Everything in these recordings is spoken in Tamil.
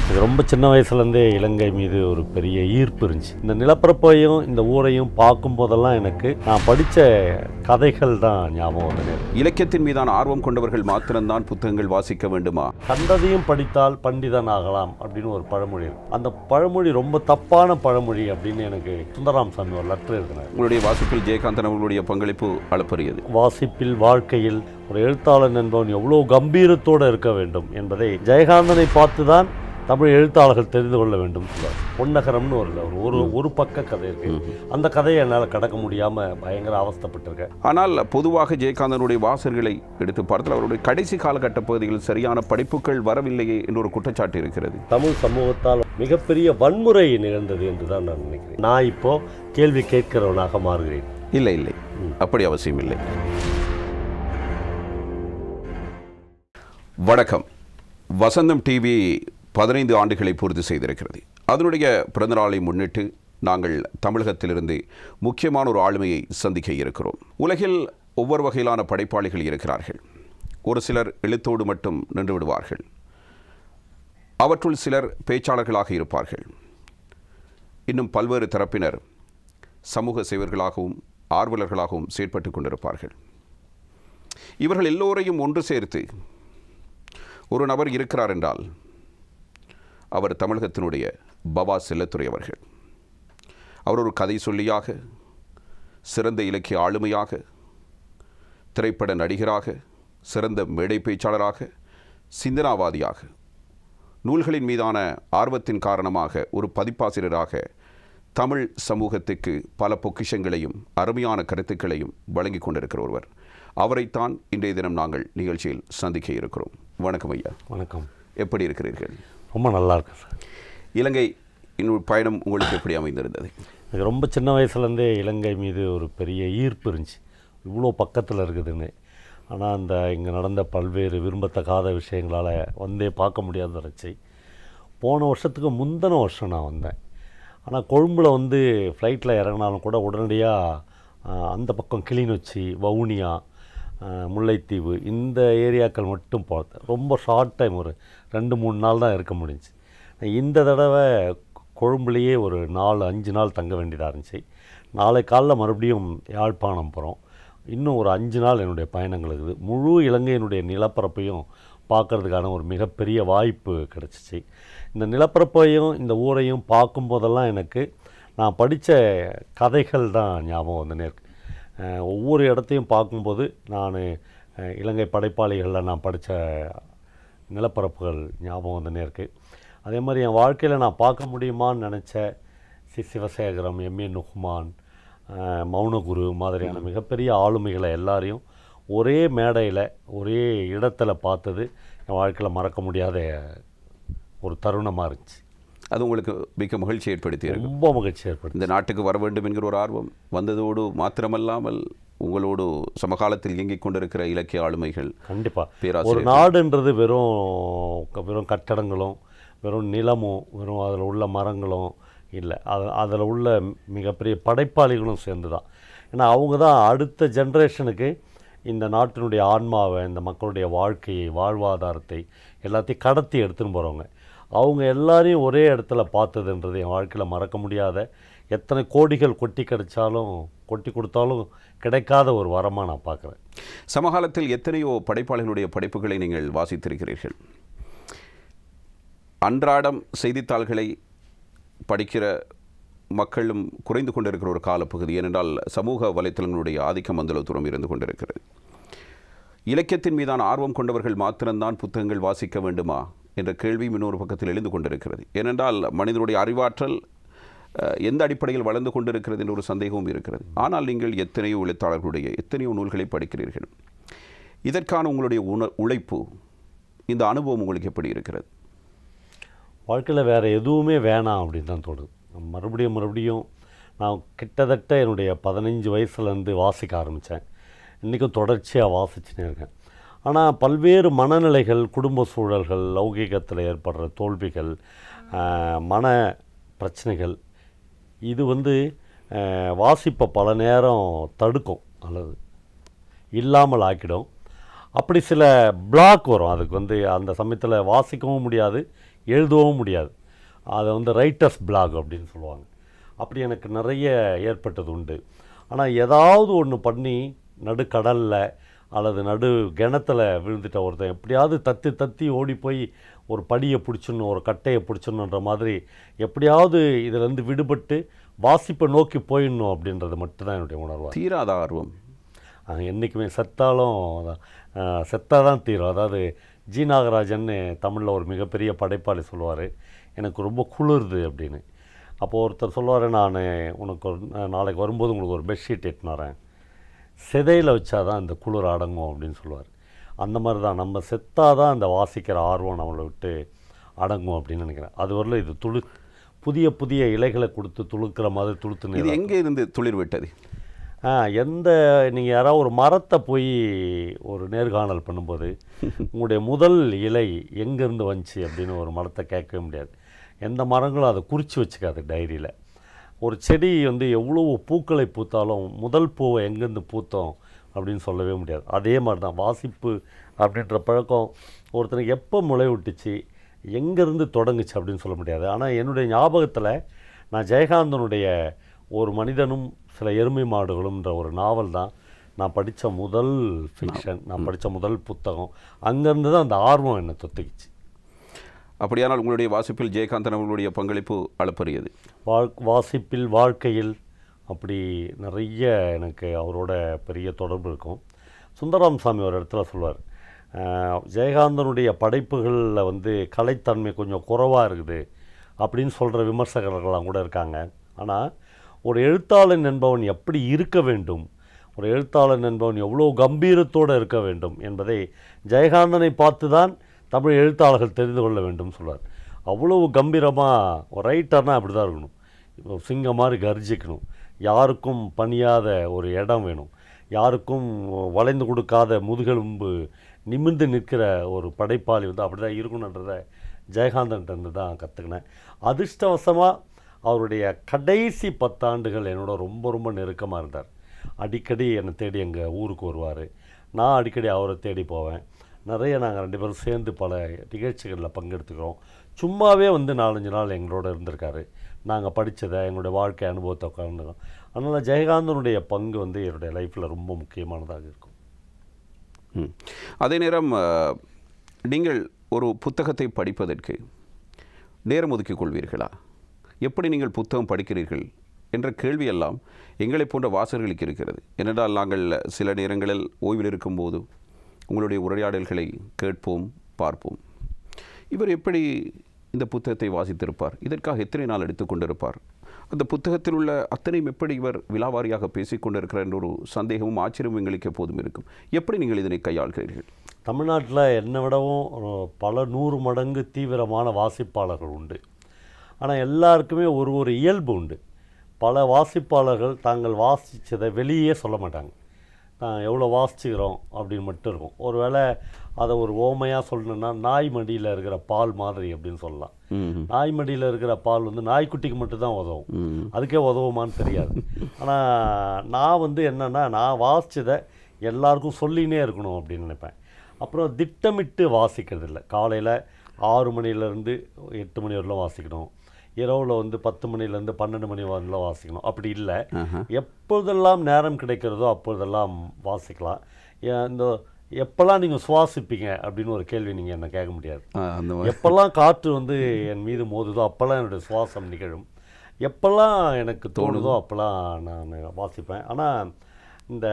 எனக்கு ரொம்ப சின்ன வயசுலேருந்தே இலங்கை மீது ஒரு பெரிய ஈர்ப்பு இருந்துச்சு. இந்த நிலப்பரப்பையும் இந்த ஊரையும் பார்க்கும் போதெல்லாம் எனக்கு நான் படித்த கதைகள் தான் ஞாபகம் வந்தது. இலக்கியத்தின் மீதான ஆர்வம் கொண்டவர்கள் மாத்திரம்தான் புத்தகங்கள் வாசிக்க வேண்டுமா? கண்டதையும் படித்தால் பண்டிதன் ஆகலாம் அப்படின்னு ஒரு பழமொழி இருக்கு. அந்த பழமொழி ரொம்ப தப்பான பழமொழி அப்படின்னு எனக்கு சுந்தராம் சாமி ஒரு லெட்டர் எழுதினார். உங்களுடைய வாசிப்பில் ஜெயகாந்தன் அவர்களுடைய பங்களிப்பு அளப்பரியது. வாசிப்பில் வாழ்க்கையில் ஒரு எழுத்தாளன் என்பவன் எவ்வளோ கம்பீரத்தோடு இருக்க வேண்டும் என்பதை ஜெயகாந்தனை பார்த்து தான் தமிழ் எழுத்தாளர்கள் தெரிந்து கொள்ள வேண்டும். பொன்னகரம்னு ஒரு பக்க கதை இருக்கு. அந்த கதையை என்னால் கடக்க முடியாமல் பயங்கர அவஸ்தைப்பட்டிருக்கேன். ஆனால் பொதுவாக ஜெயகாந்தனுடைய வாசகர்களை எடுத்து பார்த்தால் அவருடைய கடைசி காலகட்ட பகுதிகளில் சரியான படைப்புகள் வரவில்லையே என்ற ஒரு குற்றச்சாட்டு இருக்கிறது. தமிழ் சமூகத்தால் மிகப்பெரிய வன்முறை நிகழ்ந்தது என்று தான் நான் நினைக்கிறேன். நான் இப்போ கேள்வி கேட்கிறவனாக மாறுகிறேன். இல்லை இல்லை, அப்படி அவசியம் இல்லை. வணக்கம். வசந்தம் டிவி 15 ஆண்டுகளை பூர்த்தி செய்திருக்கிறது. அதனுடைய பிறந்தநாளை முன்னிட்டு நாங்கள் தமிழகத்திலிருந்து முக்கியமான ஒரு ஆளுமையை சந்திக்க இருக்கிறோம். உலகில் ஒவ்வொரு வகையிலான படைப்பாளிகள் இருக்கிறார்கள். ஒரு சிலர் எழுத்தோடு மட்டும் நின்று விடுவார்கள். அவற்றுள் சிலர் பேச்சாளர்களாக இருப்பார்கள். இன்னும் பல்வேறு தரப்பினர் சமூக சேவர்களாகவும் ஆர்வலர்களாகவும் செயற்பட்டு கொண்டிருப்பார்கள். இவர்கள் எல்லோரையும் ஒன்று சேர்த்து ஒரு நபர் இருக்கிறார் என்றால் அவர் தமிழகத்தினுடைய பவா செல்லத்துறை அவர்கள். அவர் ஒரு கதை சொல்லியாக, சிறந்த இலக்கிய ஆளுமையாக, திரைப்பட நடிகராக, சிறந்த மேடை பேச்சாளராக, சிந்தனாவாதியாக, நூல்களின் மீதான ஆர்வத்தின் காரணமாக ஒரு பதிப்பாசிரியராக தமிழ் சமூகத்துக்கு பல பொக்கிஷங்களையும் அருமையான கருத்துக்களையும் வழங்கி கொண்டிருக்கிற ஒருவர். அவரைத்தான் இன்றைய தினம் நாங்கள் நிகழ்ச்சியில் சந்திக்க இருக்கிறோம். வணக்கம் ஐயா. வணக்கம். எப்படி இருக்கிறீர்கள்? ரொம்ப நல்லா இருக்கு சார். இலங்கை இன்னொரு பயணம் உங்களுக்கு எப்படி அமைந்திருந்தது? எனக்கு ரொம்ப சின்ன வயசுலேருந்தே இலங்கை மீது ஒரு பெரிய ஈர்ப்பு இருந்துச்சு. இவ்வளோ பக்கத்தில் இருக்குதுன்னு. ஆனால் அந்த இங்கே நடந்த பல்வேறு விரும்பத்தக்காத விஷயங்களால் வந்தே பார்க்க முடியாத இருந்துச்சு. போன வருஷத்துக்கு முந்தின வருஷம் நான் வந்தேன். ஆனால் கொழும்பில் ஃப்ளைட்டில் இறங்கினாலும் கூட உடனடியாக அந்த பக்கம் கிளிநொச்சி, வவுனியா, முல்லைத்தீவு இந்த ஏரியாக்கள் மட்டும் பார்த்தேன். ரொம்ப ஷார்ட் டைம், ஒரு 2-3 நாள் தான் இருக்க முடிஞ்சுச்சு. இந்த தடவை கொழும்புலேயே ஒரு 4-5 நாள் தங்க வேண்டியதாக இருந்துச்சு. நாளை காலைல மறுபடியும் யாழ்ப்பாணம் போகிறோம். இன்னும் ஒரு 5 நாள் என்னுடைய பயணங்கள் இருக்குது. முழு இலங்கையினுடைய நிலப்பரப்பையும் பார்க்குறதுக்கான ஒரு மிகப்பெரிய வாய்ப்பு கிடச்சிச்சு. இந்த நிலப்பரப்பையும் இந்த ஊரையும் பார்க்கும்போதெல்லாம் எனக்கு நான் படித்த கதைகள் தான் ஞாபகம் வந்துன்னே இருக்கு. ஒவ்வொரு இடத்தையும் பார்க்கும்போது நான் இலங்கை படைப்பாளிகளில் நான் படித்த நிலப்பரப்புகள் ஞாபகம் வந்துன்னே இருக்குது. அதே மாதிரி என் வாழ்க்கையில் நான் பார்க்க முடியுமான்னு நினச்ச சிவசேகரம், எம்ஏ நுஹ்மான், மௌனகுரு மாதிரியான மிகப்பெரிய ஆளுமைகளை எல்லாரையும் ஒரே மேடையில் ஒரே இடத்துல பார்த்தது என் வாழ்க்கையில் மறக்க முடியாத ஒரு தருணமாக இருந்துச்சு. அது உங்களுக்கு மிக மகிழ்ச்சி ஏற்படுத்தி, ரொம்ப மகிழ்ச்சி ஏற்படுத்தி, இந்த நாட்டுக்கு வர வேண்டும் என்கிற ஒரு ஆர்வம் வந்ததோடு மாத்திரமல்லாமல் உங்களோடு சமகாலத்தில் இயங்கிக் கொண்டிருக்கிற இலக்கிய ஆளுமைகள். கண்டிப்பாக ஒரு நாடுன்றது வெறும் கட்டடங்களும் வெறும் நிலமும் வெறும் அதில் உள்ள மரங்களும் இல்லை, அதில் உள்ள மிகப்பெரிய படைப்பாளிகளும் சேர்ந்து தான். ஏன்னா அவங்க தான் அடுத்த ஜென்ரேஷனுக்கு இந்த நாட்டினுடைய ஆன்மாவை, இந்த மக்களுடைய வாழ்க்கையை, வாழ்வாதாரத்தை எல்லாத்தையும் கடத்தி எடுத்துன்னு போகிறவங்க. அவங்க எல்லாரையும் ஒரே இடத்துல பார்த்ததுன்றது என் வாழ்க்கையில் மறக்க முடியாத, எத்தனை கோடிகள் கொட்டி கொடுத்தாலும் கிடைக்காத ஒரு வரமாக நான் பார்க்குறேன். சமகாலத்தில் எத்தனையோ படைப்பாளிகளுடைய படைப்புகளை நீங்கள் வாசித்திருக்கிறீர்கள். அன்றாடம் செய்தித்தாள்களை படிக்கிற மக்களும் குறைந்து கொண்டிருக்கிற ஒரு காலப்பகுதி. ஏனென்றால் சமூக வலைத்தளங்களுடைய ஆதிக்கம் அந்த தூரம் இருந்து கொண்டிருக்கிறது. இலக்கியத்தின் மீதான ஆர்வம் கொண்டவர்கள் மாத்திரம்தான் புத்தகங்கள் வாசிக்க வேண்டுமா என்ற கேள்வியும் இன்னொரு பக்கத்தில் எழுந்து கொண்டிருக்கிறது. ஏனென்றால் மனிதனுடைய அறிவாற்றல் எந்த அடிப்படையில் வளர்ந்து கொண்டிருக்கிறது என்ற ஒரு சந்தேகமும் இருக்கிறது. ஆனால் நீங்கள் எத்தனையோ எழுத்தாளர்களுடைய எத்தனையோ நூல்களை படிக்கிறீர்கள். இதற்கான உங்களுடைய உழைப்பு, இந்த அனுபவம் உங்களுக்கு எப்படி இருக்கிறது? வாழ்க்கையில் வேறு எதுவுமே வேணாம் அப்படின்னு தான் தோணுது. மறுபடியும் நான் கிட்டத்தட்ட என்னுடைய 15 வயசுலேருந்து வாசிக்க ஆரம்பித்தேன். இன்றைக்கும் தொடர்ச்சியாக வாசிச்சுன்னே இருக்கேன். ஆனால் பல்வேறு மனநிலைகள், குடும்ப சூழல்கள், லௌகீகத்தில் ஏற்படுற தோல்விகள், மன பிரச்சனைகள், இது வாசிப்பை பல நேரம் தடுக்கும் அல்லது இல்லாமல் ஆக்கிடும். அப்படி சில பிளாக் வரும். அதுக்கு அந்த சமயத்தில் வாசிக்கவும் முடியாது, எழுதவும் முடியாது. அதை வந்து ரைட்டர்ஸ் பிளாக் அப்படின்னு சொல்லுவாங்க. அப்படி எனக்கு நிறைய ஏற்பட்டது உண்டு. ஆனால் ஏதாவது ஒன்று பண்ணி நடுக்கடலில் அல்லது நடு கிணத்துல விழுந்துட்ட ஒருத்தன் எப்படியாவது தத்தி தத்தி ஓடி போய் ஒரு படியை பிடிச்சிடணும், ஒரு கட்டையை பிடிச்சிடணுன்ற மாதிரி எப்படியாவது இதிலேருந்து விடுபட்டு வாசிப்பை நோக்கி போயிடணும் அப்படின்றது மட்டும்தான் என்னுடைய உணர்வு. தீராத ஆர்வம் என்றைக்குமே செத்தாலும் செத்தாக தான் தீரும். அதாவது ஜி நாகராஜன் தமிழில் ஒரு மிகப்பெரிய படைப்பாளி சொல்லுவார், எனக்கு ரொம்ப குளிருது அப்படின்னு. அப்போது ஒருத்தர் சொல்லுவார், நான் உனக்கு ஒரு நாளைக்கு வரும்போது உங்களுக்கு ஒரு பெட்ஷீட் எட்டுன்னு வரேன், சிதையில் வச்சா தான் இந்த குளிர் அடங்கும் அப்படின்னு சொல்லுவார். அந்த மாதிரி தான் நம்ம செத்தாதான் அந்த வாசிக்கிற ஆர்வம் நம்மளை விட்டு அடங்கும் அப்படின்னு நினைக்கிறேன். அது வரல இது புதிய புதிய இலைகளை கொடுத்து துளுக்கிற மாதிரி துளுத்து. இது எங்கே இருந்து துளிர் விட்டது? எந்த நீங்கள் யாராவது ஒரு மரத்தை போய் ஒரு நேர்காணல் பண்ணும்போது உங்களுடைய முதல் இலை எங்கேருந்து வந்துச்சு அப்படின்னு ஒரு மரத்தை கேட்கவே முடியாது. எந்த மரங்களும் அதை குறித்து வச்சுக்காது டைரியில். ஒரு செடி வந்து எவ்வளோ பூக்களை பூத்தாலும் முதல் பூவை எங்கேருந்து பூத்தோம் அப்படின்னு சொல்லவே முடியாது. அதே மாதிரி தான் வாசிப்பு அப்படின்ற பழக்கம் ஒருத்தனுக்கு எப்போ முளை விட்டுச்சு, எங்கேருந்து தொடங்குச்சு அப்படின்னு சொல்ல முடியாது. ஆனால் என்னுடைய ஞாபகத்தில் நான் ஜெயகாந்தனுடைய ஒரு மனிதனும் சில எருமை மாடுகளும்ன்ற ஒரு நாவல் தான் நான் படித்த முதல் ஃபிக்ஷன், நான் படித்த முதல் புத்தகம். அங்கேருந்து தான் அந்த ஆர்வம் என்னை தொத்துக்கிச்சு. அப்படியானால் உங்களுடைய வாசிப்பில் ஜெயகாந்தன் அவர்களுடைய பங்களிப்பு அளப்பரியது. வாசிப்பில், வாழ்க்கையில் அப்படி நிறைய எனக்கு அவரோட பெரிய தொடர்பு இருக்கும். சுந்தரராமசாமி ஒரு இடத்துல சொல்வார், ஜெயகாந்தனுடைய படைப்புகளில் வந்து கலைத்தன்மை கொஞ்சம் குறைவாக இருக்குது அப்படின்னு சொல்கிற விமர்சகர்கள்லாம் கூட இருக்காங்க. ஆனால் ஒரு எழுத்தாளன் என்பவன் எப்படி இருக்க வேண்டும், ஒரு எழுத்தாளன் என்பவன் எவ்வளோ கம்பீரத்தோடு இருக்க வேண்டும் என்பதை ஜெயகாந்தனை பார்த்து தான் தமிழ் எழுத்தாளர்கள் தெரிந்து கொள்ள வேண்டும் சொல்வார். அவ்வளவு கம்பீரமாக ஒரு ரைட்டர்னால் அப்படி தான் இருக்கணும். இப்போ சிங்கம் மாதிரி கர்ஜிக்கணும், யாருக்கும் பணியாத ஒரு இடம் வேணும், யாருக்கும் வளைந்து கொடுக்காத முதுகெலும்பு நிமிர்ந்து நிற்கிற ஒரு படைப்பாளி வந்து அப்படி தான் இருக்கணுன்றதை ஜெயகாந்தன்ட்டு தான் கற்றுக்கினேன். அதிர்ஷ்டவசமாக அவருடைய கடைசி 10 ஆண்டுகள் என்னோட ரொம்ப ரொம்ப நெருக்கமாக இருந்தார். அடிக்கடி என்னை தேடி எங்கள் ஊருக்கு வருவார், நான் அடிக்கடி அவரை தேடி போவேன். நிறைய நாங்கள் 2 பேரும் சேர்ந்து பல நிகழ்ச்சிகளில் பங்கெடுத்துக்கிறோம். சும்மாவே வந்து 4-5 நாள் எங்களோட இருந்திருக்காரு. நாங்கள் படித்ததை, எங்களுடைய வாழ்க்கை அனுபவத்தை உட்காந்துருக்கோம். அதனால் ஜெயகாந்தனுடைய பங்கு வந்து என்னுடைய லைஃப்பில் ரொம்ப முக்கியமானதாக இருக்கும். அதே நேரம் நீங்கள் ஒரு புத்தகத்தை படிப்பதற்கு நேரம் ஒதுக்கிக் கொள்வீர்களா? எப்படி நீங்கள் புத்தகம் படிக்கிறீர்கள் என்ற கேள்வியெல்லாம் எங்களை போன்ற வாசகர்களுக்கு இருக்கிறது. ஏனென்றால் நாங்கள் சில நேரங்களில் ஓய்வில் இருக்கும்போது உங்களுடைய உரையாடல்களை கேட்போம், பார்ப்போம். இவர் எப்படி இந்த புத்தகத்தை வாசித்திருப்பார், இதற்காக எத்தனை நாள் எடுத்துக்கொண்டிருப்பார், அந்த புத்தகத்தில் உள்ள அத்தனையும் எப்படி இவர் விலாவாரியாக பேசிக்கொண்டிருக்கிறார் என்ற ஒரு சந்தேகமும் ஆச்சரியமும் எங்களுக்கு எப்போதும் இருக்கும். எப்படி நீங்கள் இதனை கையாள்கிறீர்கள்? தமிழ்நாட்டில் என்னை விடவும் பல 100 மடங்கு தீவிரமான வாசிப்பாளர்கள் உண்டு. ஆனால் எல்லாருக்குமே ஒரு இயல்பு உண்டு. பல வாசிப்பாளர்கள் தாங்கள் வாசித்ததை வெளியே சொல்ல மாட்டாங்க. நான் எவ்வளோ வாசிச்சுக்கிறோம் அப்படின்னு மட்டும் இருக்கும். ஒருவேளை அதை ஒரு ஓமையாக சொல்லணுன்னா நாய் மடியில் இருக்கிற பால் மாதிரி அப்படின்னு சொல்லலாம். நாய் மடியில் இருக்கிற பால் வந்து நாய்க்குட்டிக்கு மட்டும்தான் உதவும், அதுக்கே உதவுமான்னு தெரியாது. ஆனால் நான் வந்து என்னென்னா, நான் வாசித்ததை எல்லாருக்கும் சொல்லினே இருக்கணும் அப்படின்னு நினைப்பேன். அப்புறம் திட்டமிட்டு வாசிக்கிறது இல்லை. காலையில் 6 மணிலேருந்து 8 மணி வரலாம் வாசிக்கணும், இரவில் வந்து 10 மணிலேருந்து 12 மணி வரலாம் வாசிக்கணும், அப்படி இல்லை. எப்பொழுதெல்லாம் நேரம் கிடைக்கிறதோ அப்பொழுதெல்லாம் வாசிக்கலாம். இந்த எப்போல்லாம் நீங்கள் சுவாசிப்பீங்க அப்படின்னு ஒரு கேள்வி நீங்கள் என்னை கேட்க முடியாது. எப்போல்லாம் காற்று வந்து என் மீது மோதுதோ அப்போல்லாம் என்னுடைய சுவாசம் நிகழும். எப்போல்லாம் எனக்கு தோணுதோ அப்போல்லாம் நான் வாசிப்பேன். ஆனால் இந்த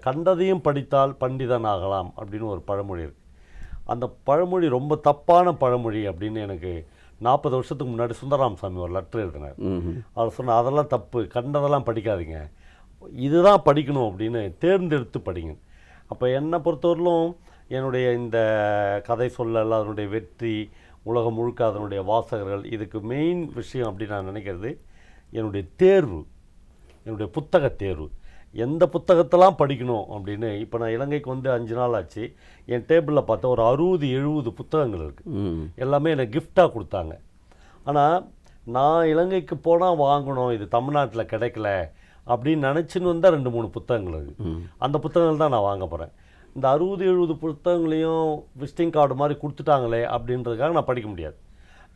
கண்டதையும் படித்தால் பண்டிதன் ஆகலாம் அப்படின்னு ஒரு பழமொழி இருக்குது. அந்த பழமொழி ரொம்ப தப்பான பழமொழி அப்படின்னு எனக்கு 40 வருஷத்துக்கு முன்னாடி சுந்தரராமசாமி ஒரு லெட்டர் எழுதினார். அவர் சொன்னார், அதெல்லாம் தப்பு, கண்டதெல்லாம் படிக்காதீங்க, இதுதான் படிக்கணும் அப்படின்னு தேர்ந்தெடுத்து படிங்க. அப்போ என்னை பொறுத்தவரையிலும் என்னுடைய இந்த கதை சொல்லல், அதனுடைய வெற்றி, உலகம் முழுக்க அதனுடைய வாசகர்கள், இதுக்கு மெயின் விஷயம் அப்படின்னு நான் நினைக்கிறது என்னுடைய தேர்வு, என்னுடைய புத்தக தேர்வு. எந்த புத்தகத்தெல்லாம் படிக்கணும் அப்படின்னு. இப்போ நான் இலங்கைக்கு வந்து 5 நாள் ஆச்சு. என் டேபிளில் பார்த்தா ஒரு 60-70 புத்தகங்கள் இருக்குது. எல்லாமே எனக்கு கிஃப்டாக கொடுத்தாங்க. ஆனால் நான் இலங்கைக்கு போனால் வாங்கணும், இது தமிழ்நாட்டில் கிடைக்கல அப்படின்னு நினச்சின்னு வந்தால் 2-3 புத்தகங்கள் இருக்குது. அந்த புத்தகங்கள் தான் நான் வாங்க போகிறேன். இந்த 60-70 புத்தகங்களையும் விசிட்டிங் கார்டு மாதிரி கொடுத்துட்டாங்களே அப்படின்றதுக்காக நான் படிக்க முடியாது.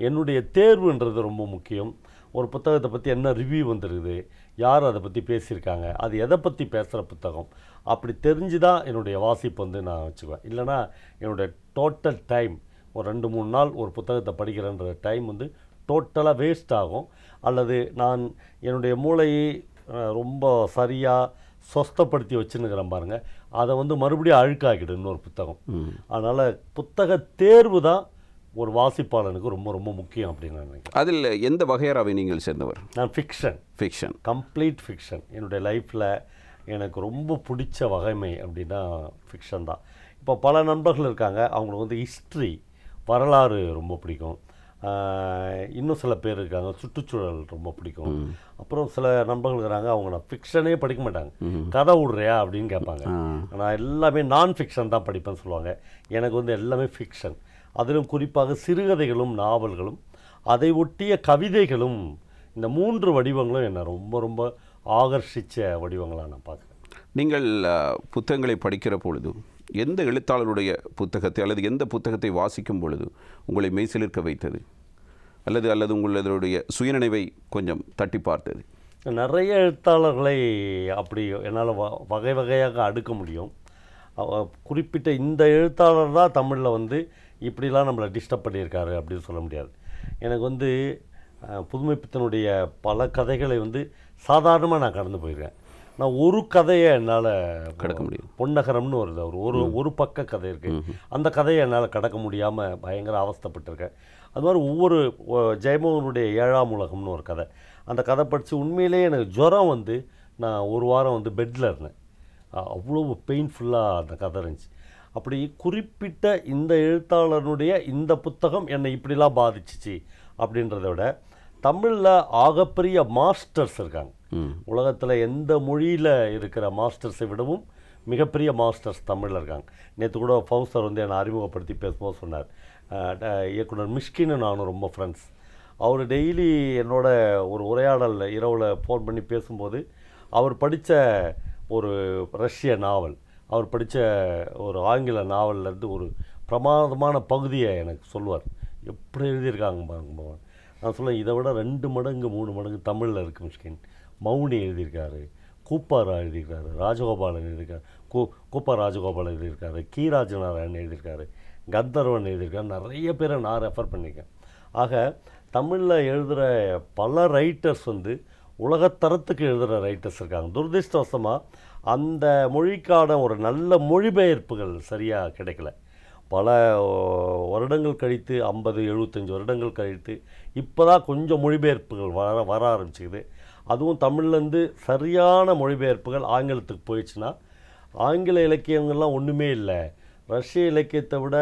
என்னுடைய தேர்வுன்றது ரொம்ப முக்கியம். ஒரு புத்தகத்தை பற்றி என்ன ரிவ்யூ வந்துருக்குது, யார் அதை பற்றி பேசியிருக்காங்க, அது எதை பற்றி பேசுகிற புத்தகம், அப்படி தெரிஞ்சு தான் என்னுடைய வாசிப்பு வந்து நான் வச்சுக்குவேன். இல்லைனா என்னுடைய டோட்டல் டைம் ஒரு 2-3 நாள் ஒரு புத்தகத்தை படிக்கிறேன்ற டைம் வந்து டோட்டலாக வேஸ்ட் ஆகும். அல்லது நான் என்னுடைய மூளையை ரொம்ப சரியாக சொஸ்தப்படுத்தி வச்சுன்னுக்கிறேன் பாருங்கள், அதை வந்து மறுபடியும் அழுக்காக்கிடும் இன்னொரு புத்தகம். அதனால் புத்தக தேர்வு தான் ஒரு வாசிப்பாளனுக்கு ரொம்ப ரொம்ப முக்கியம் அப்படின்னு நான் நினைக்கிறேன். அதில் எந்த வகையறாவை நீங்கள் சேர்ந்தவர்? நான் ஃபிக்ஷன், கம்ப்ளீட் ஃபிக்ஷன். என்னுடைய லைஃப்பில் எனக்கு ரொம்ப பிடிச்ச வகைமை அப்படின்னா ஃபிக்ஷன் தான். இப்போ பல நண்பர்கள் இருக்காங்க, அவங்களுக்கு வந்து ஹிஸ்ட்ரி, வரலாறு ரொம்ப பிடிக்கும். இன்னும் சில பேர் இருக்காங்க சுற்றுச்சூழல் ரொம்ப பிடிக்கும். அப்புறம் சில நண்பர்கள் இருக்கிறாங்க, அவங்க நான் ஃபிக்ஷனே படிக்க மாட்டாங்க, கதை விடுறியா அப்படின்னு கேட்பாங்க. நான் எல்லாமே நான் ஃபிக்ஷன் தான் படிப்பேன்னு சொல்லுவாங்க. எனக்கு வந்து எல்லாமே ஃபிக்ஷன். அதிலும் குறிப்பாக சிறுகதைகளும் நாவல்களும் அதை ஒட்டிய கவிதைகளும், இந்த 3 வடிவங்களும் என்னை ரொம்ப ரொம்ப ஆகர்ஷித்த வடிவங்களாக நான் பார்க்குறேன். நீங்கள் புத்தகங்களை படிக்கிற பொழுது எந்த எழுத்தாளருடைய புத்தகத்தை அல்லது எந்த புத்தகத்தை வாசிக்கும் பொழுது உங்களை மெய்சிலிர்க்க வைத்தது, அல்லது உங்களுடைய சுயநினைவை கொஞ்சம் தட்டி பார்த்தது? நிறைய எழுத்தாளர்களை அப்படி என்னால் வகை வகையாக அடுக்க முடியும். குறிப்பிட்ட இந்த எழுத்தாளர் தான் தமிழில் வந்து இப்படிலாம் நம்மளை டிஸ்டர்ப் பண்ணியிருக்காரு அப்படின்னு சொல்ல முடியாது. எனக்கு வந்து புதுமைப்பித்தனுடைய பல கதைகளை வந்து சாதாரணமாக நான் கடந்து போயிருக்கேன். நான் ஒரு கதையை என்னால் கடக்க முடியும். பொன்னகரம்னு ஒரு பக்க கதை இருக்குது, அந்த கதையை என்னால் கடக்க முடியாமல் பயங்கர அவஸ்தைப்பட்டிருக்கேன். அது மாதிரி ஒவ்வொரு ஜெயமோகனுடைய 7ஆம் உலகம்னு ஒரு கதை, அந்த கதை படித்து உண்மையிலேயே எனக்கு ஜுரம் வந்து நான் ஒரு வாரம் வந்து பெட்டில் இருந்தேன். அவ்வளோ பெயின்ஃபுல்லாக அந்த கதை இருந்துச்சு. அப்படி குறிப்பிட்ட இந்த எழுத்தாளனுடைய இந்த புத்தகம் என்னை இப்படிலாம் பாதிச்சிச்சு அப்படின்றத விட, தமிழில் ஆகப்பெரிய மாஸ்டர்ஸ் இருக்காங்க. உலகத்தில் எந்த மொழியில் இருக்கிற மாஸ்டர்ஸை விடவும் மிகப்பெரிய மாஸ்டர்ஸ் தமிழில் இருக்காங்க. நேற்று கூட ஃபவுசர் வந்து என்னை அறிமுகப்படுத்தி பேசும்போது சொன்னார், இயக்குனர் மிஷ்கின்னு நானும் ரொம்ப ஃப்ரெண்ட்ஸ். அவர் டெய்லி என்னோட ஒரு உரையாடல் இரவில் ஃபோன் பண்ணி பேசும்போது அவர் படித்த ஒரு ரஷ்ய நாவல், அவர் படித்த ஒரு ஆங்கில நாவல்லேருந்து ஒரு பிரமாதமான பகுதியை எனக்கு சொல்லுவார். எப்படி எழுதியிருக்காங்க பாருங்க. நான் சொல்லுவேன், இதை விட 2 மடங்கு 3 மடங்கு தமிழில் இருக்குது மிஷ்கின். மௌனி எழுதியிருக்காரு, கூப்பாரா எழுதியிருக்காரு, ராஜகோபாலன் எழுதியிருக்காரு, கூப்பா ராஜகோபாலன் எழுதியிருக்காரு, கி ராஜநாராயணன் எழுதியிருக்காரு, கந்தர்வன் எழுதியிருக்காரு. நிறைய பேரை நான் ரெஃபர் பண்ணியிருக்கேன். ஆக தமிழில் எழுதுகிற பல ரைட்டர்ஸ் வந்து உலகத்தரத்துக்கு எழுதுகிற ரைட்டர்ஸ் இருக்காங்க. துரதிர்ஷ்டவசமாக அந்த மொழிக்கான ஒரு நல்ல மொழிபெயர்ப்புகள் சரியாக கிடைக்கல. பல வருடங்கள் கழித்து, 50-75 வருடங்கள் கழித்து இப்போ தான் கொஞ்சம் மொழிபெயர்ப்புகள் வர ஆரம்பிச்சிக்குது. அதுவும் தமிழ்லேருந்து சரியான மொழிபெயர்ப்புகள் ஆங்கிலத்துக்கு போயிடுச்சுன்னா, ஆங்கில இலக்கியங்கள்லாம் ஒன்றுமே இல்லை, ரஷ்ய இலக்கியத்தை விட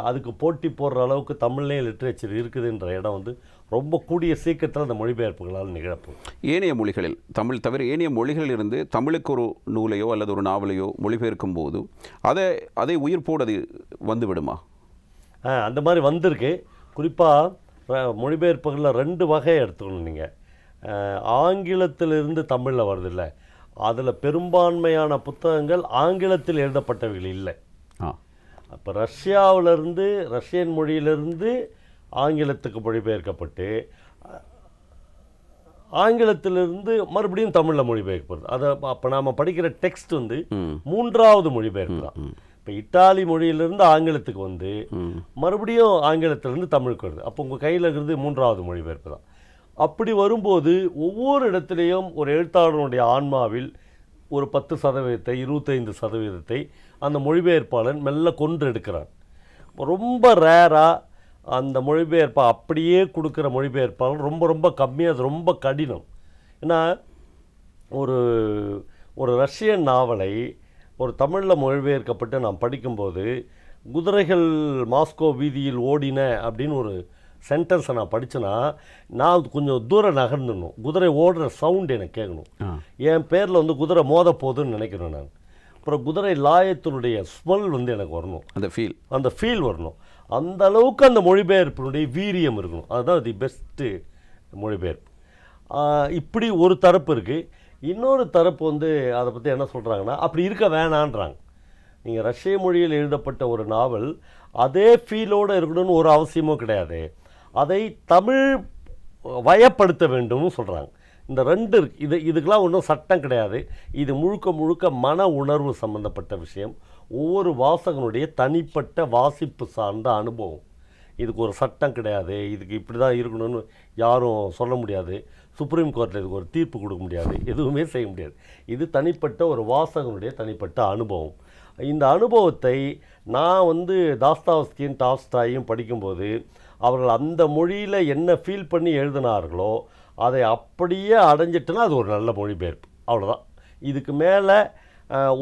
அதுக்கு போட்டி போடுற அளவுக்கு தமிழ்லேயே லிட்ரேச்சர் இருக்குதுன்ற இடம் வந்து ரொம்ப கூடிய சீக்கிரத்தில் அந்த மொழிபெயர்ப்புகளால் நிகழப்போம். ஏனைய மொழிகளில், தமிழ் தவிர ஏனைய மொழிகளில் இருந்து தமிழுக்கு ஒரு நூலையோ அல்லது ஒரு நாவலையோ மொழிபெயர்க்கும் போது அதை உயிர்ப்போடு அது வந்து விடுமா? அந்த மாதிரி வந்திருக்கு. குறிப்பாக மொழிபெயர்ப்புகளில் 2 வகையை எடுத்துக்கணும் நீங்கள். ஆங்கிலத்திலிருந்து தமிழில் வருது இல்லை, அதில் பெரும்பான்மையான புத்தகங்கள் ஆங்கிலத்தில் எழுதப்பட்டவைகள் இல்லை. அப்போ ரஷ்யாவிலிருந்து, ரஷ்யன் மொழியிலிருந்து ஆங்கிலத்துக்கு மொழிபெயர்க்கப்பட்டு, ஆங்கிலத்திலிருந்து மறுபடியும் தமிழில் மொழிபெயர்க்கப்படுது. அதை அப்போ நாம் படிக்கிற டெக்ஸ்ட் வந்து 3வது மொழிபெயர்ப்பு தான். இப்போ இட்டாலி மொழியிலிருந்து ஆங்கிலத்துக்கு வந்து மறுபடியும் ஆங்கிலத்திலேருந்து தமிழுக்கு வருது. அப்போ உங்கள் கையில் இருக்கிறது 3வது மொழிபெயர்ப்பு தான். அப்படி வரும்போது ஒவ்வொரு இடத்துலையும் ஒரு எழுத்தாளனுடைய ஆன்மாவில் ஒரு 10%, 25% அந்த மொழிபெயர்ப்பாளன் மெல்ல கொன்று எடுக்கிறான். ரொம்ப ரேராக அந்த மொழிபெயர்ப்பை அப்படியே கொடுக்குற மொழிபெயர்ப்பாளன் ரொம்ப ரொம்ப கம்மியாக, அது ரொம்ப கடினம். ஏன்னா ஒரு ரஷ்யன் நாவலை ஒரு தமிழில் மொழிபெயர்க்கப்பட்டு நான் படிக்கும்போது, குதிரைகள் மாஸ்கோ வீதியில் ஓடின அப்படின்னு ஒரு சென்டென்ஸை நான் படித்தேன்னா, நான் கொஞ்சம் தூரம் நகர்ந்துடணும். குதிரை ஓடுற சவுண்டு எனக்கு கேட்கணும். என் பேரில் வந்து குதிரை மோத போகுதுன்னு நினைக்கிறேன் நான். அப்புறம் குதிரை லாயத்தினுடைய ஸ்மெல் வந்து எனக்கு வரணும், அந்த ஃபீல் வரணும். அந்த அளவுக்கு அந்த மொழிபெயர்ப்பினுடைய வீரியம் இருக்கணும். அதுதான் தி பெஸ்ட்டு மொழிபெயர்ப்பு. இப்படி ஒரு தரப்பு இருக்குது. இன்னொரு தரப்பு வந்து அதை பற்றி என்ன சொல்கிறாங்கன்னா, அப்படி இருக்க வேணான்றாங்க. நீங்கள் ரஷ்ய மொழியில் எழுதப்பட்ட ஒரு நாவல் அதே ஃபீலோடு இருக்கணும்னு ஒரு அவசியமும் கிடையாது. அதை தமிழ் வயப்படுத்த வேண்டும்னு சொல்கிறாங்க. இந்த ரெண்டு இதுக்கெல்லாம் ஒன்றும் சட்டம் கிடையாது. இது முழுக்க முழுக்க மன உணர்வு சம்பந்தப்பட்ட விஷயம். ஒவ்வொரு வாசகனுடைய தனிப்பட்ட வாசிப்பு சார்ந்த அனுபவம். இதுக்கு ஒரு சட்டம் கிடையாது, இதுக்கு இப்படி தான் இருக்கணும்னு யாரும் சொல்ல முடியாது. சுப்ரீம் கோர்ட்டில் இதுக்கு ஒரு தீர்ப்பு கொடுக்க முடியாது, எதுவுமே செய்ய முடியாது. இது தனிப்பட்ட ஒரு வாசகனுடைய தனிப்பட்ட அனுபவம். இந்த அனுபவத்தை நான் தாஸ்தாவஸ்கியும் டால்ஸ்டாயும் படிக்கும்போது அவர்கள் அந்த மொழியில் என்ன ஃபீல் பண்ணி எழுதினார்களோ அதை அப்படியே அடைஞ்சிட்டுனா அது ஒரு நல்ல மொழிபெயர்ப்பு, அவ்வளோதான். இதுக்கு மேலே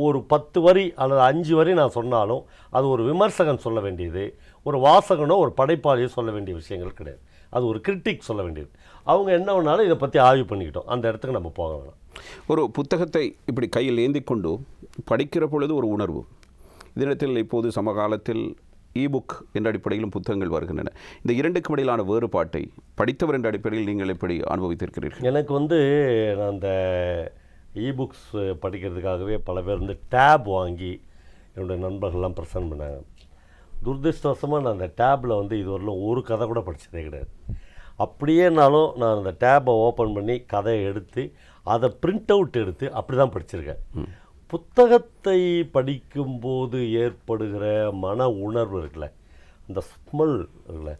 ஒரு 10 வரி அல்லது 5 வரி நான் சொன்னாலும் அது ஒரு விமர்சகன் சொல்ல வேண்டியது, ஒரு வாசகனோ ஒரு படைப்பாளியோ சொல்ல வேண்டிய விஷயங்கள் கிடையாது. அது ஒரு கிரிட்டிக் சொல்ல வேண்டியது. அவங்க என்ன வேணாலும் இதை பற்றி ஆய்வு பண்ணிக்கிட்டோம், அந்த இடத்துக்கு நம்ம போக வேணாம். ஒரு புத்தகத்தை இப்படி கையில் ஏந்தி கொண்டு படிக்கிற பொழுது ஒரு உணர்வு. இதனத்தில் இப்போது சமகாலத்தில் இபுக் என்ற அடிப்படையிலும் புத்தகங்கள் வருகின்றன. இந்த இரண்டுக்கும் இடையிலான வேறுபாட்டை படித்தவர் என்ற அடிப்படையில் நீங்கள் எப்படி அனுபவித்திருக்கிறீர்கள்? எனக்கு நான் அந்த இபுக்ஸ் படிக்கிறதுக்காகவே பல பேர் டேப் வாங்கி என்னுடைய நண்பர்கள்லாம் ப்ரெசென்ட் பண்ணாங்க. துரதிருஷ்டவசமாக நான் அந்த டேப்பில் இதுவரையிலும் ஒரு கதை கூட படித்ததே கிடையாது. அப்படியேனாலும் நான் அந்த டேப்பை ஓப்பன் பண்ணி கதையை எடுத்து அதை பிரிண்ட் அவுட் எடுத்து அப்படி தான் படிச்சிருக்கேன். புத்தகத்தை படிக்கும்போது ஏற்படுகிற மன உணர்வு இருக்குல்ல, அந்த ஸ்மெல் இருக்குல்ல,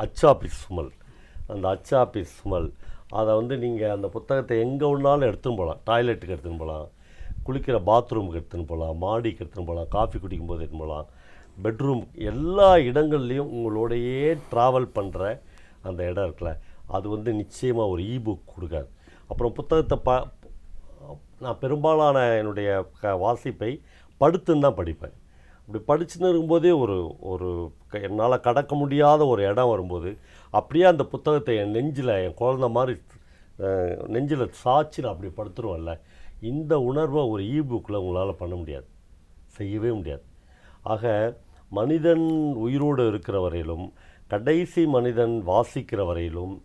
அச்சாபீஸ் ஸ்மெல், அந்த அச்சாபீஸ் ஸ்மெல், அதை நீங்கள் அந்த புத்தகத்தை எங்கே ஒன்றாலும் எடுத்துன்னு போகலாம். டாய்லெட்டுக்கு எடுத்துன்னு போகலாம், குளிக்கிற பாத்ரூமுக்கு எடுத்துன்னு போகலாம், மாடிக்கு எடுத்துன்னு போகலாம், காஃபி குடிக்கும்போது எடுத்துன்னு போகலாம், பெட்ரூம், எல்லா இடங்கள்லையும் உங்களோடையே ட்ராவல் பண்ணுற அந்த இடம் இருக்குல்ல, அது நிச்சயமாக ஒரு இபுக் கொடுக்காது. அப்புறம் புத்தகத்தை நான் பெரும்பாலான என்னுடைய வாசிப்பை படுத்துன்னு தான் படிப்பேன். அப்படி படிச்சுன்னு இருக்கும்போதே ஒரு என்னால் கடக்க முடியாத ஒரு இடம் வரும்போது அப்படியே அந்த புத்தகத்தை என் நெஞ்சில், என் குழந்த மாதிரி நெஞ்சில் சாய்ச்சி நான் அப்படி படுத்துருவேன்ல, இந்த உணர்வை ஒரு இபுக்கில் உங்களால் பண்ண முடியாது, செய்யவே முடியாது. ஆக மனிதன் உயிரோடு இருக்கிற வரையிலும், கடைசி மனிதன் வாசிக்கிற வரையிலும்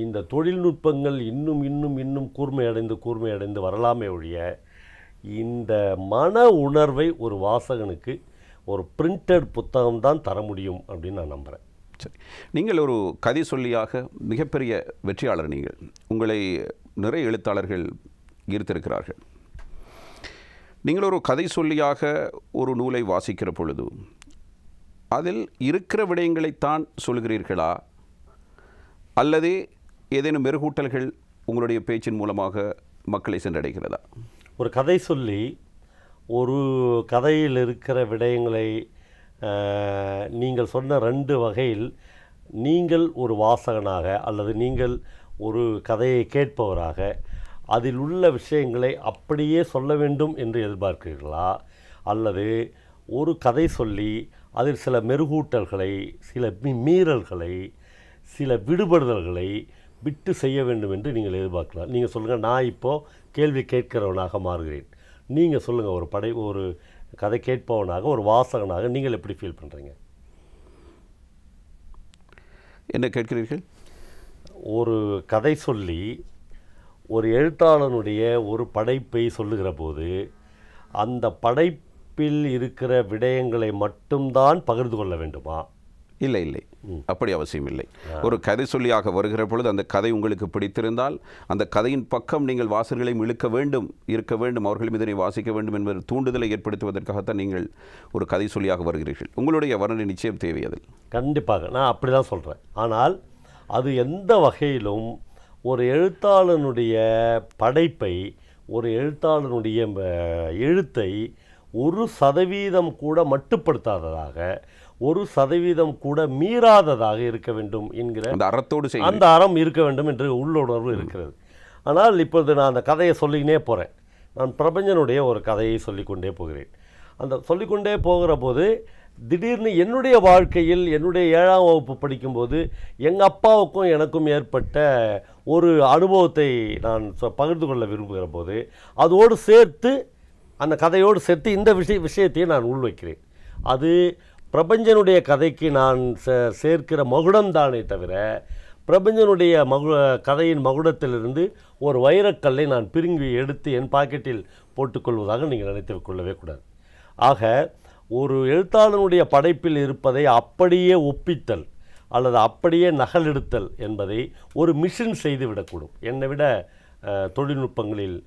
இந்த தொழில்நுட்பங்கள் இன்னும் இன்னும் இன்னும் கூர்மையடைந்து வரலாமே ஒழிய இந்த மன உணர்வை ஒரு வாசகனுக்கு ஒரு பிரிண்டட் புத்தகம் தான் தர முடியும் அப்படின்னு நான் நம்புகிறேன். சரி, நீங்கள் ஒரு கதை சொல்லியாக மிகப்பெரிய வெற்றியாளர். நீங்கள் உங்களை நிறைய எழுத்தாளர்கள் ஈர்த்திருக்கிறார்கள். நீங்கள் ஒரு கதை சொல்லியாக ஒரு நூலை வாசிக்கிற பொழுது அதில் இருக்கிற விடயங்களைத்தான் சொல்கிறீர்களா, அல்லது ஏதேனும் மெருகூட்டல்கள் உங்களுடைய பேச்சின் மூலமாக மக்களை சென்றடைகிறதா? ஒரு கதை சொல்லி ஒரு கதையில் இருக்கிற விடயங்களை நீங்கள் சொன்ன 2 வகையில் நீங்கள் ஒரு வாசகனாக அல்லது நீங்கள் ஒரு கதையை கேட்பவராக அதில் உள்ள விஷயங்களை அப்படியே சொல்ல வேண்டும் என்று எதிர்பார்க்கிறீர்களா, அல்லது ஒரு கதை சொல்லி அதில் சில மெருகூட்டல்களை, சில மீறல்களை, சில விடுபடுதல்களை விட்டு செய்ய வேண்டும் என்று நீங்கள் எதிர்பார்க்கலாம்? நீங்கள் சொல்லுங்கள். நான் இப்போது கேள்வி கேட்கிறவனாக மாறுகிறேன், நீங்கள் சொல்லுங்கள். ஒரு கதை கேட்பவனாக, ஒரு வாசகனாக நீங்கள் எப்படி ஃபீல் பண்ணுறீங்க? என்ன கேட்கிறீர்கள்? ஒரு கதை சொல்லி ஒரு எழுத்தாளனுடைய ஒரு படைப்பை சொல்லுகிற போது அந்த படைப்பில் இருக்கிற விடயங்களை மட்டும்தான் பகிர்ந்து கொள்ள வேண்டுமா? இல்லை, அப்படி அவசியம் இல்லை. ஒரு கதை சொல்லியாக வருகிற பொழுது அந்த கதை உங்களுக்கு பிடித்திருந்தால் அந்த கதையின் பக்கம் நீங்கள் வாசகர்களையும் இருக்க வேண்டும், அவர்களும் இதனை வாசிக்க வேண்டும் என்பது தூண்டுதலை ஏற்படுத்துவதற்காகத்தான் நீங்கள் ஒரு கதை சொல்லியாக வருகிறீர்கள். உங்களுடைய வர்ணனை நிச்சயம் தேவை. அதில் கண்டிப்பாக நான் அப்படி தான் சொல்கிறேன். ஆனால் அது எந்த வகையிலும் ஒரு எழுத்தாளனுடைய படைப்பை, ஒரு எழுத்தாளனுடைய எழுத்தை 1% கூட மட்டுப்படுத்தாததாக, 1% கூட மீறாததாக இருக்க வேண்டும் என்கிற அந்த அறம் இருக்க வேண்டும் என்று உள்ளுணர்வு இருக்கிறது. ஆனால் இப்பொழுது நான் அந்த கதையை சொல்லிக்கினே போகிறேன். நான் பிரபஞ்சனுடைய ஒரு கதையை சொல்லிக்கொண்டே போகிறேன். அந்த சொல்லிக்கொண்டே போகிற போது திடீர்னு என்னுடைய வாழ்க்கையில் என்னுடைய 7ஆம் வகுப்பு படிக்கும்போது எங்கள் அப்பாவுக்கும் எனக்கும் ஏற்பட்ட ஒரு அனுபவத்தை நான் பகிர்ந்து கொள்ள விரும்புகிற போது அதோடு சேர்த்து, அந்த கதையோடு சேர்த்து இந்த விஷயத்தையும் நான் உள்வைக்கிறேன். அது பிரபஞ்சனுடைய கதைக்கு நான் சேர்க்கிற மகுடம்தானே தவிர, பிரபஞ்சனுடைய கதையின் மகுடத்திலிருந்து ஒரு வைரக்கல்லை நான் பிடுங்கி எடுத்து என் பாக்கெட்டில் போட்டுக்கொள்வதாக நீங்கள் நினைத்து கொள்ளவே கூடாது. ஆக ஒரு எழுத்தாளனுடைய படைப்பில் இருப்பதை அப்படியே ஒப்பித்தல், அல்லது அப்படியே நகலெடுத்தல் என்பதை ஒரு மிஷின் செய்து விடக்கூடும். என்னை விட தொழில்நுட்பங்களில்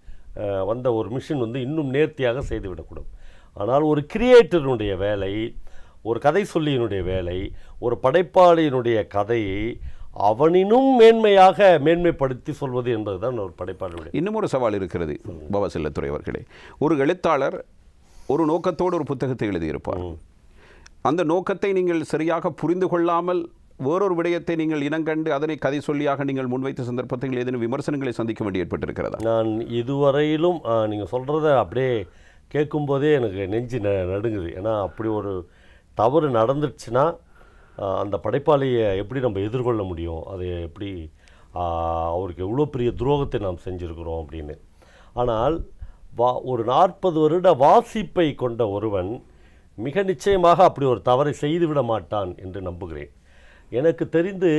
வந்த ஒரு மிஷின் வந்து இன்னும் நேர்த்தியாக செய்துவிடக்கூடும். ஆனால் ஒரு கிரியேட்டருடைய வேலை, ஒரு கதை சொல்லியினுடைய வேலை, ஒரு படைப்பாளியினுடைய கதையை அவனினும் மேன்மைப்படுத்தி சொல்வது என்பதுதான் ஒரு படைப்பாளியுடைய. இன்னும் ஒரு சவால் இருக்கிறது பவா செல்லத்துரை அவர்களே. ஒரு எழுத்தாளர் ஒரு நோக்கத்தோடு ஒரு புத்தகத்தை எழுதியிருப்பார். அந்த நோக்கத்தை நீங்கள் சரியாக புரிந்து கொள்ளாமல் வேறொரு விடயத்தை நீங்கள் இனங்கண்டு அதனை கதை சொல்லியாக நீங்கள் முன்வைத்த சந்தர்ப்பத்தில் ஏதேனும் விமர்சனங்களை சந்திக்க வேண்டி ஏற்பட்டிருக்கிறதா? நான் இதுவரையிலும் நீங்கள் சொல்கிறத அப்படியே கேட்கும்போதே எனக்கு நெஞ்சு நடுங்குது. ஏன்னா அப்படி ஒரு தவறு நடந்துடுச்சுன்னா அந்த படைப்பாளியை எப்படி நம்ம எதிர்கொள்ள முடியும்? அது எப்படி அவருக்கு எவ்வளோ பெரிய துரோகத்தை நாம் செஞ்சுருக்கிறோம் அப்படின்னு. ஆனால் ஒரு 40 வருட வாசிப்பை கொண்ட ஒருவன் மிக நிச்சயமாக அப்படி ஒரு தவறை செய்துவிட மாட்டான் என்று நம்புகிறேன். எனக்கு தெரிந்து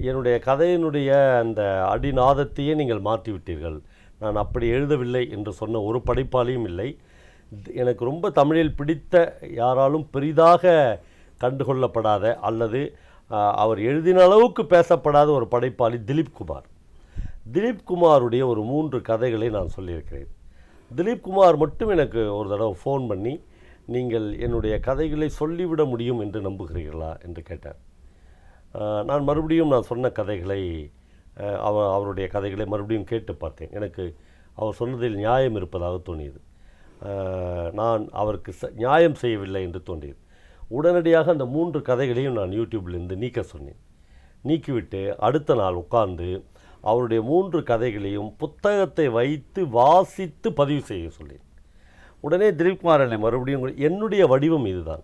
என்னுடைய கதையினுடைய அந்த அடிநாதத்தையே நீங்கள் மாற்றிவிட்டீர்கள், நான் அப்படி எழுதவில்லை என்று சொன்ன ஒரு படைப்பாளியும் இல்லை. எனக்கு ரொம்ப தமிழில் பிடித்த, யாராலும் பெரிதாக கண்டுகொள்ளப்படாத அல்லது அவர் எழுதின அளவுக்கு பேசப்படாத ஒரு படைப்பாளி திலீப் குமார். திலீப் குமாருடைய ஒரு 3 கதைகளை நான் சொல்லியிருக்கிறேன். திலீப் குமார் மட்டும் எனக்கு ஒரு தடவை ஃபோன் பண்ணி, நீங்கள் என்னுடைய கதைகளை சொல்லிவிட முடியும் என்று நம்புகிறீர்களா என்று கேட்டார். நான் மறுபடியும் நான் சொன்ன கதைகளை அவருடைய கதைகளை மறுபடியும் கேட்டு பார்த்தேன். எனக்கு அவர் சொன்னதில் நியாயம் இருப்பதாக தோணியது. நான் அவருக்கு நியாயம் செய்யவில்லை என்று தோன்றியது. உடனடியாக அந்த 3 கதைகளையும் நான் யூடியூப்லேருந்து நீக்க சொன்னேன். நீக்கிவிட்டு அடுத்த நாள் உட்கார்ந்து அவருடைய 3 கதைகளையும் புத்தகத்தை வைத்து வாசித்து பதிவு செய்ய சொன்னேன். உடனே திலீப்குமார் என்னை மறுபடியும், என்னுடைய வடிவம் இதுதான்,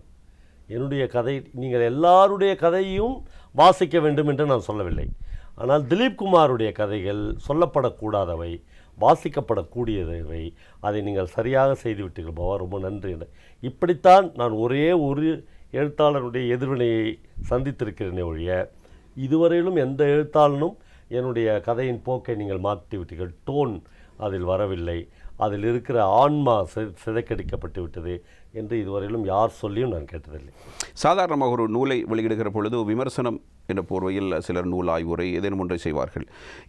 என்னுடைய கதை, நீங்கள் எல்லாருடைய கதையும் வாசிக்க வேண்டும் என்று நான் சொல்லவில்லை. ஆனால் திலீப்குமாருடைய கதைகள் சொல்லப்படக்கூடாதவை, வாசிக்கப்படக்கூடியவை, அதை நீங்கள் சரியாக செய்துவிட்டீர்கள் பவா, ரொம்ப நன்றி. இப்படித்தான் நான் ஒரே ஒரு எழுத்தாளருடைய எதிர்வினையை சந்தித்திருக்கிறேனே ஒழிய இதுவரையிலும் எந்த எழுத்தாளனும் என்னுடைய கதையின் போக்கை நீங்கள் மாற்றிவிட்டீர்கள், டோன் அதில் வரவில்லை, அதில் இருக்கிற ஆன்மா சிதைக்கடிக்கப்பட்டு விட்டது என்று இதுவரையிலும் யார் சொல்லியும் நான் கேட்டதில்லை. சாதாரணமாக ஒரு நூலை வெளியிடுகிற பொழுது விமர்சனம் என்ற போர்வையில் சிலர் நூல் ஆய்வுரை ஏதேனும் ஒன்றை செய்வார்கள்.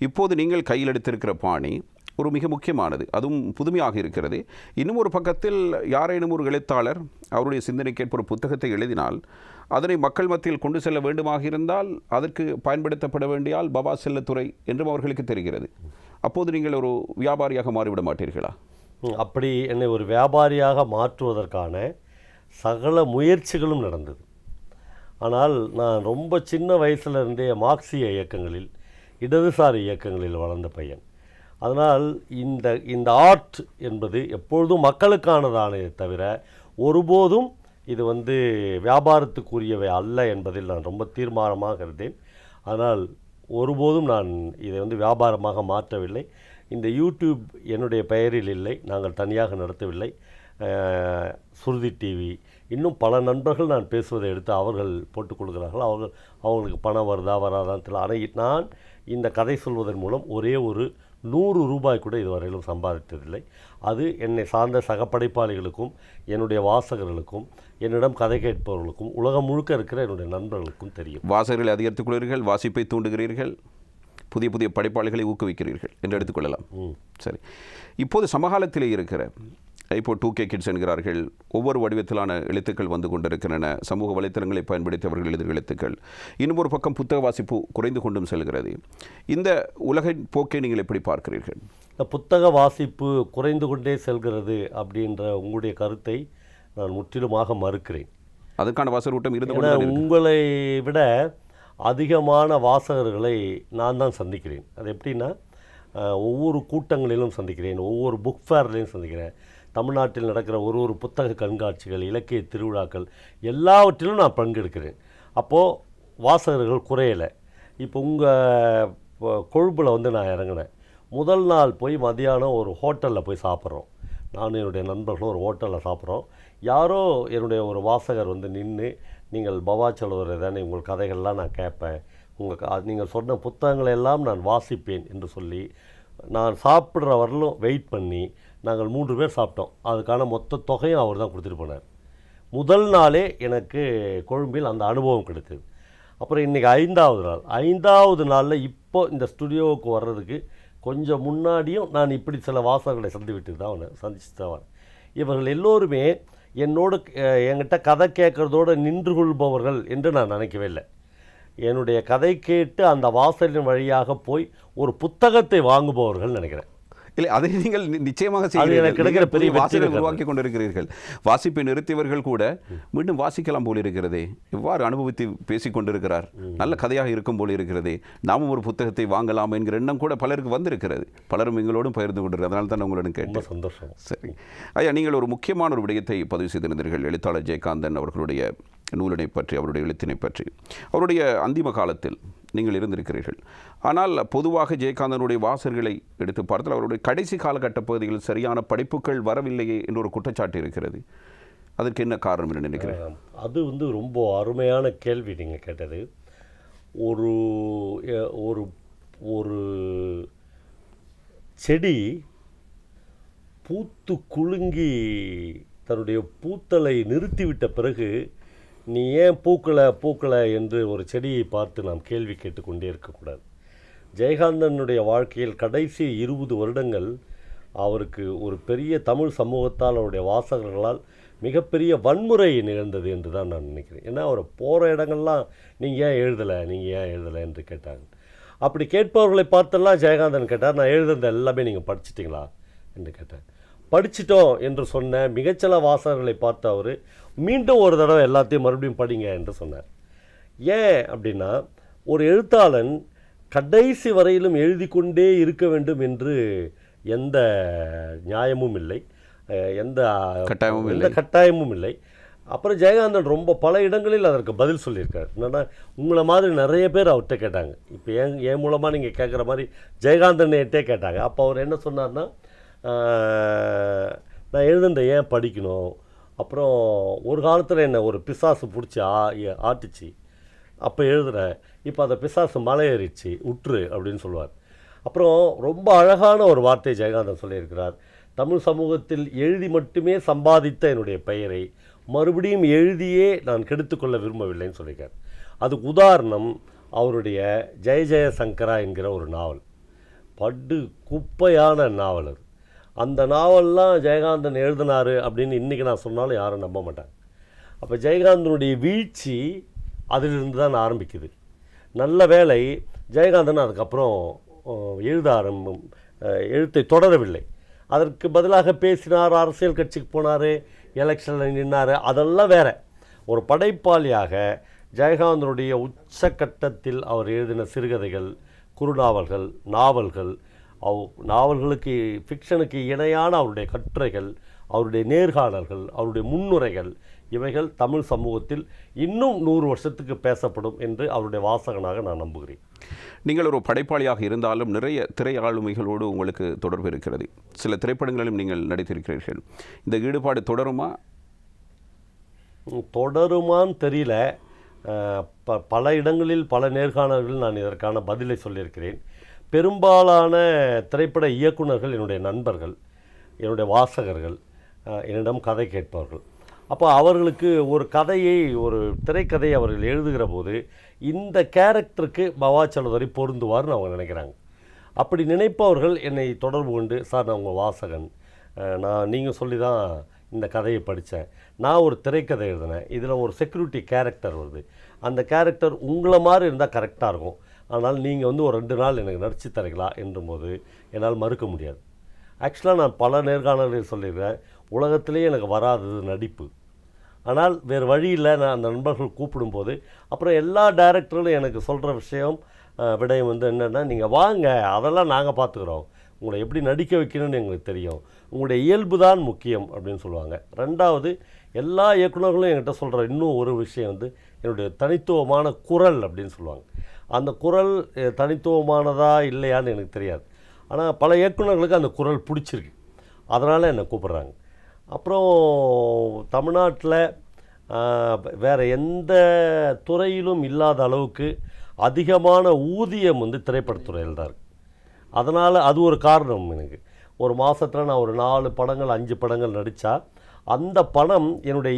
இப்போது நீங்கள் கையில் எடுத்திருக்கிற பாணி ஒரு மிக முக்கியமானது, அதுவும் புதுமையாக இருக்கிறது. இன்னும் ஒரு பக்கத்தில் யாரேனும் ஒரு எழுத்தாளர் அவருடைய சிந்தனைக்கேற்ப ஒரு புத்தகத்தை எழுதினால் அதனை மக்கள் மத்தியில் கொண்டு செல்ல வேண்டுமாக இருந்தால் அதற்கு பயன்படுத்தப்பட வேண்டியால் பவா செல்லத்துரை என்றும் அவர்களுக்கு தெரிகிறது. அப்போது நீங்கள் ஒரு வியாபாரியாக மாறிவிட மாட்டீர்களா? அப்படி என்னை ஒரு வியாபாரியாக மாற்றுவதற்கான சகல முயற்சிகளும் நடந்தது. ஆனால் நான் ரொம்ப சின்ன வயசுலேருந்தே மார்க்சிய இயக்கங்களில், இடதுசாரி இயக்கங்களில் வளர்ந்த பையன். அதனால் இந்த ஆர்ட் என்பது எப்பொழுதும் மக்களுக்கானதானே தவிர ஒருபோதும் இது வியாபாரத்துக்குரியவை அல்ல என்பதில் நான் ரொம்ப தீர்மானமாக இருந்தேன். அதனால் ஒருபோதும் நான் இதை வியாபாரமாக மாற்றவில்லை. இந்த யூடியூப் என்னுடைய பெயரில் இல்லை, நாங்கள் தனியாக நடத்தவில்லை. சுருதி டிவி, இன்னும் பல நண்பர்கள் நான் பேசுவதை எடுத்து அவர்கள் போட்டுக் கொடுக்குறார்கள். அவங்களுக்கு பணம் வருதா வராதான்னு தெரியல. ஆனால் நான் இந்த கதை சொல்வதன் மூலம் ஒரே ஒரு 100 ரூபாய் கூட இதுவரையிலும் சம்பாதித்ததில்லை. அது என்னை சார்ந்த சக படைப்பாளிகளுக்கும் என்னுடைய வாசகர்களுக்கும் என்னிடம் கதை கேட்பவர்களுக்கும் உலகம் முழுக்க இருக்கிற என்னுடைய நண்பர்களுக்கும் தெரியும். வாசகர்களை அதிகரித்துக் கொள்கிறீர்கள், வாசிப்பை தூண்டுகிறீர்கள், புதிய புதிய படைப்பாளிகளை ஊக்குவிக்கிறீர்கள் என்று எடுத்துக்கொள்ளலாம். சரி, இப்போது சமகாலத்திலே இருக்கிற இப்போ 2K கிட்ஸ் என்கிறார்கள், ஒவ்வொரு வடிவத்திலான எழுத்துக்கள் வந்து கொண்டிருக்கின்றன, சமூக வலைத்தளங்களை பயன்படுத்தி அவர்கள் எழுதுகிற எழுத்துக்கள். இன்னும் ஒரு பக்கம் புத்தக வாசிப்பு குறைந்து கொண்டும் செல்கிறது. இந்த உலகின் போக்கை நீங்கள் எப்படி பார்க்கிறீர்கள்? இந்த புத்தக வாசிப்பு குறைந்து கொண்டே செல்கிறது அப்படின்ற உங்களுடைய கருத்தை நான் முற்றிலுமாக மறுக்கிறேன். அதற்கான வாசகர் கூட்டம் இருந்து உங்களை விட அதிகமான வாசகர்களை நான் தான் சந்திக்கிறேன். அது எப்படின்னா, ஒவ்வொரு கூட்டங்களிலும் சந்திக்கிறேன், ஒவ்வொரு புக் ஃபேர்லையும் சந்திக்கிறேன். தமிழ்நாட்டில் நடக்கிற ஒரு புத்தக கண்காட்சிகள், இலக்கிய திருவிழாக்கள் எல்லாவற்றிலும் நான் பங்கெடுக்கிறேன். அப்போது வாசகர்கள் குறையலை. இப்போ உங்கள் கொழும்பில் நான் இறங்கினேன். முதல் நாள் போய் மதியானம் ஒரு ஹோட்டலில் போய் சாப்பிட்றோம். நானும் என்னுடைய நண்பர்களும் ஒரு ஹோட்டலில் சாப்பிட்றோம். யாரோ என்னுடைய ஒரு வாசகர் நின்று, நீங்கள் பவா செல்லத்துரை தானே, உங்கள் கதைகள்லாம் நான் கேட்பேன், நீங்கள் சொன்ன புத்தகங்களை எல்லாம் நான் வாசிப்பேன் என்று சொல்லி, நான் சாப்பிட்ற வரலும் வெயிட் பண்ணி நாங்கள் 3 பேர் சாப்பிட்டோம். அதுக்கான மொத்த தொகையும் அவர் தான் கொடுத்துட்டு போனார். முதல் நாளே எனக்கு கொழும்பில் அந்த அனுபவம் கிடைத்தது. அப்புறம் இன்றைக்கி 5வது நாள். 5வது நாளில் இப்போ இந்த ஸ்டுடியோவுக்கு வர்றதுக்கு கொஞ்சம் முன்னாடியும் நான் இப்படி சில வாசகர்களை சந்திச்சு தான் வரேன். இவர்கள் எல்லோருமே என்னோடு என்கிட்ட கதை கேட்குறதோடு நின்று கொள்பவர்கள் என்று நான் நினைக்கவே இல்லை. என்னுடைய கதை கேட்டு அந்த வாசலின் வழியாக போய் ஒரு புத்தகத்தை வாங்குபவர்கள் நினைக்கிறேன். இல்லை, அதை நீங்கள் நிச்சயமாக கிடைக்கிற பெரிய வாசகர்கள் உருவாக்கி கொண்டிருக்கிறீர்கள். வாசிப்பை நிறுத்தியவர்கள் கூட மீண்டும் வாசிக்கலாம் போல் இருக்கிறதே, எவ்வாறு அனுபவித்து பேசிக் கொண்டிருக்கிறார், நல்ல கதையாக இருக்கும் போல் இருக்கிறதே, நாமும் ஒரு புத்தகத்தை வாங்கலாம் என்கிற எண்ணம் கூட பலருக்கு வந்திருக்கிறது. பலரும் எங்களோடும் பகிர்ந்து கொண்டிருக்கிறது. அதனால தான் உங்களிடம் கேட்டேன். சந்தோஷம். சரி ஐயா, நீங்கள் ஒரு முக்கியமான ஒரு விடயத்தை பதிவு செய்திருந்தீர்கள். எழுத்தாளர் ஜெயகாந்தன் அவர்களுடைய நூலினை பற்றி, அவருடைய எழுத்தினை பற்றி. அவருடைய அந்திம காலத்தில் நீங்கள் இருந்திருக்கிறீர்கள். ஆனால் பொதுவாக ஜெயகாந்தனுடைய வாசகர்களை எடுத்து பார்த்தால் அவருடைய கடைசி காலகட்ட பகுதிகளில் சரியான படைப்புகள் வரவில்லையே என்ற ஒரு குற்றச்சாட்டு இருக்கிறது. அதற்கு என்ன காரணம் என்று நினைக்கிறேன்? அது ரொம்ப அருமையான கேள்வி நீங்கள் கேட்டது. ஒரு ஒரு ஒரு செடி பூத்து குலுங்கி தன்னுடைய பூத்தலை நிறுத்திவிட்ட பிறகு நீ ஏன் பூக்கலை என்று ஒரு செடியை பார்த்து நாம் கேள்வி கேட்டுக்கொண்டே இருக்கக்கூடாது. ஜெயகாந்தனுடைய வாழ்க்கையில் கடைசி 20 வருடங்கள் அவருக்கு ஒரு பெரிய தமிழ் சமூகத்தால், அவருடைய வாசகர்களால் மிகப்பெரிய வன்முறை நிகழ்ந்தது என்று தான் நான் நினைக்கிறேன். ஏன்னா அவர் போகிற இடங்கள்லாம் நீங்கள் ஏன் எழுதலை என்று கேட்டாங்க. அப்படி கேட்பவர்களை பார்த்தெல்லாம் ஜெயகாந்தன் கேட்டார், நான் எழுதுறது எல்லாமே நீங்கள் படிச்சிட்டிங்களா என்று கேட்டார். படிச்சிட்டோம் என்று சொன்ன மிகச்சில வாசகர்களை பார்த்து அவர் மீண்டும் ஒரு தடவை எல்லாத்தையும் மறுபடியும் படிங்க என்று சொன்னார். ஏன் அப்படின்னா, ஒரு எழுத்தாளன் கடைசி வரையிலும் எழுதி கொண்டே இருக்க வேண்டும் என்று எந்த நியாயமும் இல்லை, எந்த கட்டாயமும் இல்லை. அப்புறம் ஜெயகாந்தன் ரொம்ப பல இடங்களில் அதற்கு பதில் சொல்லியிருக்கார். என்னென்னா, உங்களை மாதிரி நிறைய பேர் அவர்கிட்ட கேட்டாங்க. இப்போ என் மூலமாக நீங்கள் கேட்குற மாதிரி ஜெயகாந்தன்கிட்டே கேட்டாங்க. அப்போ அவர் என்ன சொன்னார்னா, நான் எழுதுனதை ஏன் படிக்கணும், அப்புறம் ஒரு காலத்தில் என்ன ஒரு பிசாசு பிடிச்சி ஆட்டுச்சு, அப்போ எழுதுகிறேன், இப்போ அந்த பிசாசு மலை ஏறிச்சு உற்று அப்படின்னு சொல்லுவார். அப்புறம் ரொம்ப அழகான ஒரு வார்த்தை ஜெயகாந்தன் சொல்லியிருக்கிறார். தமிழ் சமூகத்தில் எழுதி மட்டுமே சம்பாதித்த என்னுடைய பெயரை மறுபடியும் எழுதியே நான் கெடுத்துக்கொள்ள விரும்பவில்லைன்னு சொல்லியிருக்கார். அதுக்கு உதாரணம் அவருடைய ஜெய ஜெயசங்கரா என்கிற ஒரு நாவல். படு குப்பையான நாவல் அது. அந்த நாவல்லாம் ஜெயகாந்தன் எழுதினார் அப்படின்னு இன்றைக்கி நான் சொன்னாலும் யாரும் நம்ப மாட்டாங்க. அப்போ ஜெயகாந்தனுடைய வீழ்ச்சி அதிலிருந்து தான் ஆரம்பிக்குது. நல்ல வேளை ஜெயகாந்தன் அதுக்கப்புறம் எழுத்தை தொடரவில்லை. அதற்கு பதிலாக பேசினார், அரசியல் கட்சிக்கு போனார், எலெக்ஷனில் நின்னார், அதெல்லாம் வேறு. ஒரு படைப்பாளியாக ஜெயகாந்தனுடைய உச்சக்கட்டத்தில் அவர் எழுதின சிறுகதைகள், குறுநாவல்கள், நாவல்களுக்கு ஃபிக்ஷனுக்கு இணையான அவருடைய கட்டுரைகள், அவருடைய நேர்காணல்கள், அவருடைய முன்னுரைகள், இவைகள் தமிழ் சமூகத்தில் இன்னும் 100 வருஷத்துக்கு பேசப்படும் என்று அவருடைய வாசகனாக நான் நம்புகிறேன். நீங்கள் ஒரு படைப்பாளியாக இருந்தாலும் நிறைய திரை ஆளுமைகளோடு உங்களுக்கு தொடர்பு இருக்கிறது. சில திரைப்படங்களிலும் நீங்கள் நடித்திருக்கிறீர்கள். இந்த ஈடுபாடு தொடருமான்னு தெரியல. பல இடங்களில் பல நேர்காணல்களில் நான் இதற்கான பதிலை சொல்லியிருக்கிறேன். பெரும்பாலான திரைப்பட இயக்குநர்கள் என்னுடைய நண்பர்கள், என்னுடைய வாசகர்கள், என்னிடம் கதை கேட்பவர்கள். அப்போ அவர்களுக்கு ஒரு திரைக்கதையை அவர்கள் எழுதுகிற போது இந்த கேரக்டருக்கு பவா சலோதரி பொருந்துவார்னு அவங்க நினைக்கிறாங்க. அப்படி நினைப்பவர்கள் என்னை தொடர்பு கொண்டு, சார் நான் உங்கள் வாசகன், நீங்கள் சொல்லி தான் இந்த கதையை படித்தேன், நான் ஒரு திரைக்கதை எழுதினேன், இதில் ஒரு செக்யூரிட்டி கேரக்டர் வருது, அந்த கேரக்டர் உங்களை மாதிரி இருந்தால் கரெக்டாக இருக்கும், ஆனால் நீங்கள் ஒரு 2 நாள் எனக்கு நடிச்சு தரீங்களா என்றும்போது என்னால் மறுக்க முடியாது. ஆக்சுவலாக நான் பல நேர்காணல்களில் சொல்லிடுறேன், உலகத்திலேயே எனக்கு வராதது நடிப்பு. ஆனால் வேறு வழியில் நான் அந்த நண்பர்கள் கூப்பிடும்போது அப்புறம் எல்லா டைரக்டர்களும் எனக்கு சொல்கிற விடயம் என்னென்னா, நீங்கள் வாங்க, அதெல்லாம் நாங்கள் பார்த்துக்குறோம், உங்களை எப்படி நடிக்க வைக்கணும்னு எங்களுக்கு தெரியும், உங்களுடைய இயல்பு தான் முக்கியம் அப்படின்னு சொல்லுவாங்க. 2வது, எல்லா இயக்குநர்களும் என்கிட்ட சொல்கிற இன்னும் ஒரு விஷயம் என்னுடைய தனித்துவமான குரல் அப்படின்னு சொல்லுவாங்க. அந்த குரல் தனித்துவமானதா இல்லையான்னு எனக்கு தெரியாது, ஆனால் பல இயக்குநர்களுக்கு அந்த குரல் பிடிச்சிருக்கு, அதனால் என்னை கூப்பிட்றாங்க. அப்புறம் தமிழ்நாட்டில் வேறு எந்த துறையிலும் இல்லாத அளவுக்கு அதிகமான ஊதியம் திரைப்படத்துறையில் தான் இருக்குது. அதனால் அது ஒரு காரணம். எனக்கு ஒரு மாதத்தில் நான் ஒரு 4 படங்கள் 5 படங்கள் நடித்தா அந்த பணம் என்னுடைய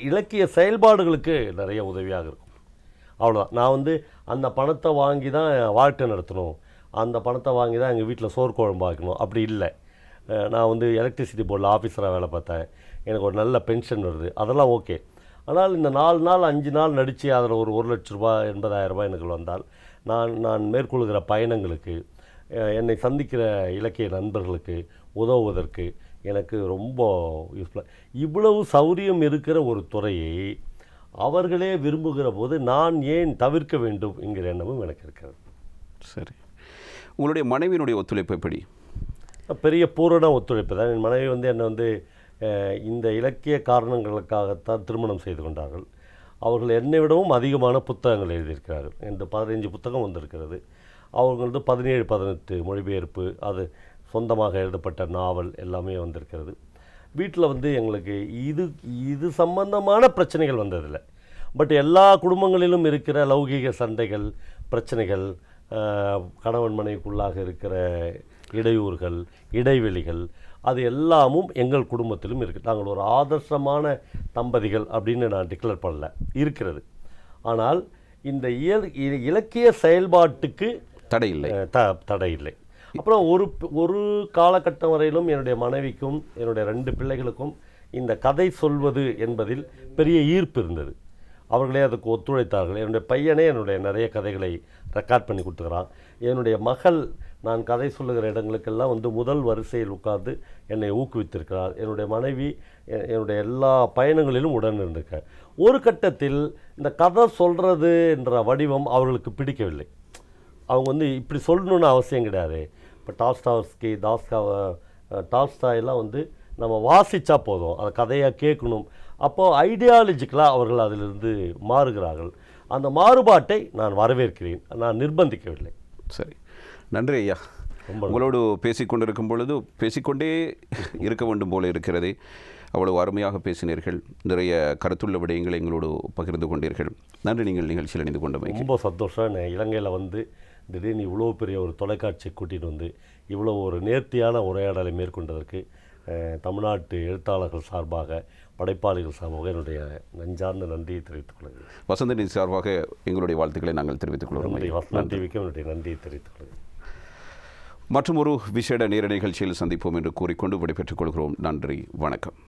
இலக்கிய செயல்பாடுகளுக்கு நிறைய உதவியாக இருக்கும். அவ்வளோதான். நான் வந்து அந்த பணத்தை வாங்கி தான் வாழ்க்கை நடத்தணும், அந்த பணத்தை வாங்கி தான் எங்கள் வீட்டில் சோறு குழம்பு ஆக்கணும், அப்படி இல்லை. நான் வந்து எலக்ட்ரிசிட்டி போர்டில் ஆஃபீஸராக வேலை பார்த்தேன், எனக்கு ஒரு நல்ல பென்ஷன் வருது, அதெல்லாம் ஓகே. ஆனால் இந்த 4 நாள் 5 நாள் நடித்து அதில் ஒரு 1,00,000 ரூபாய் 80,000 ரூபாய் எனக்கு வந்தால் நான் மேற்கொள்கிற பயணங்களுக்கு, என்னை சந்திக்கிற இலக்கிய நண்பர்களுக்கு உதவுவதற்கு எனக்கு ரொம்ப யூஸ்ஃபுல்லாக. இவ்வளவு சௌரியம் இருக்கிற ஒரு துறையை அவர்களே விரும்புகிற போது நான் ஏன் தவிர்க்க வேண்டும் என்கிற எண்ணமும் எனக்கு இருக்கிறது. சரி, உங்களுடைய மனைவியினுடைய ஒத்துழைப்பு எப்படி? பெரிய பூரண ஒத்துழைப்பு தான். என் மனைவி வந்து என்னை வந்து இந்த இலக்கிய காரணங்களுக்காகத்தான் திருமணம் செய்து கொண்டார்கள். அவர்கள் என்னை விடவும் அதிகமான புத்தகங்கள் எழுதியிருக்கிறார்கள். இந்த 15 புத்தகம் வந்திருக்கிறது. அவர்களது 17 18 மொழிபெயர்ப்பு, அது சொந்தமாக எழுதப்பட்ட நாவல் எல்லாமே வந்திருக்கிறது. வீட்டில் வந்து எங்களுக்கு இது சம்பந்தமான பிரச்சனைகள் வந்ததில்லை. பட் எல்லா குடும்பங்களிலும் இருக்கிற லௌகீக சண்டைகள், பிரச்சனைகள், கணவன் மனைவிக்குள்ளாக இருக்கிற இடையூறுகள், இடைவெளிகள், அது எல்லாமும் எங்கள் குடும்பத்திலும் இருக்குது. நாங்கள் ஒரு ஆதர்சமான தம்பதிகள் அப்படின்னு நான் டிக்ளேர் பண்ணல, இருக்கிறது. ஆனால் இந்த இலக்கிய செயல்பாட்டுக்கு தடை இல்லை. அப்புறம் ஒரு காலகட்டம் வரையிலும் என்னுடைய மனைவிக்கும் என்னுடைய 2 பிள்ளைகளுக்கும் இந்த கதை சொல்வது என்பதில் பெரிய ஈர்ப்பு இருந்தது. அவர்களே அதுக்கு ஒத்துழைத்தார்கள். என்னுடைய பையனே என்னுடைய நிறைய கதைகளை ரெக்கார்ட் பண்ணி கொடுத்துக்கிறான். என்னுடைய மகள் நான் கதை சொல்லுகிற இடங்களுக்கெல்லாம் வந்து முதல் வரிசையில் உட்கார்ந்து என்னை ஊக்குவித்திருக்கிறார். என்னுடைய மனைவி என்னுடைய எல்லா பயணங்களிலும் உடன் இருந்திருக்க. ஒரு கட்டத்தில் இந்த கதை சொல்கிறது என்ற வடிவம் அவர்களுக்கு பிடிக்கவில்லை. அவங்க வந்து இப்படி சொல்லணுன்னு அவசியம் கிடையாது. இப்போ டால்ஸ்டாய்ஸ்கி, டால்ஸ்டாயெல்லாம் வந்து நம்ம வாசித்தா போதும், அதை கதையாக கேட்கணும். அப்போது ஐடியாலஜிக்கலாக அவர்கள் அதிலிருந்து மாறுகிறார்கள். அந்த மாறுபாட்டை நான் வரவேற்கிறேன், நான் நிர்பந்திக்கவில்லை. சரி, நன்றி ஐயா. உங்களோடு பேசிக்கொண்டிருக்கும் பொழுது பேசிக்கொண்டே இருக்க வேண்டும் போல இருக்கிறது. அவ்வளவு அருமையாக பேசினீர்கள். நிறைய கருத்துள்ள விடயங்களை எங்களோடு பகிர்ந்து கொண்டீர்கள். நன்றி. நீங்கள் நிகழ்ச்சியில் இணைந்து கொண்டமை ரொம்ப சந்தோஷம். இலங்கையில் வந்து திடீர்னு இவ்வளோ பெரிய ஒரு தொலைக்காட்சியை கூட்டிகிட்டு வந்து இவ்வளோ ஒரு நேர்த்தியான உரையாடலை மேற்கொண்டதற்கு தமிழ்நாட்டு எழுத்தாளர்கள் சார்பாக, படைப்பாளிகள் சார்பாக என்னுடைய நெஞ்சார்ந்த நன்றியை தெரிவித்துக் கொள்கிறேன். வசந்த நிதி சார்பாக எங்களுடைய வாழ்த்துக்களை நாங்கள் தெரிவித்துக் கொள்கிறோம். வசந்த டிவிக்கு என்னுடைய நன்றியை தெரிவித்துக் கொள்கிறேன். மற்றும் ஒரு விசேட நேர நிகழ்ச்சியில் சந்திப்போம் என்று கூறிக்கொண்டு விடைபெற்றுக் கொள்கிறோம். நன்றி, வணக்கம்.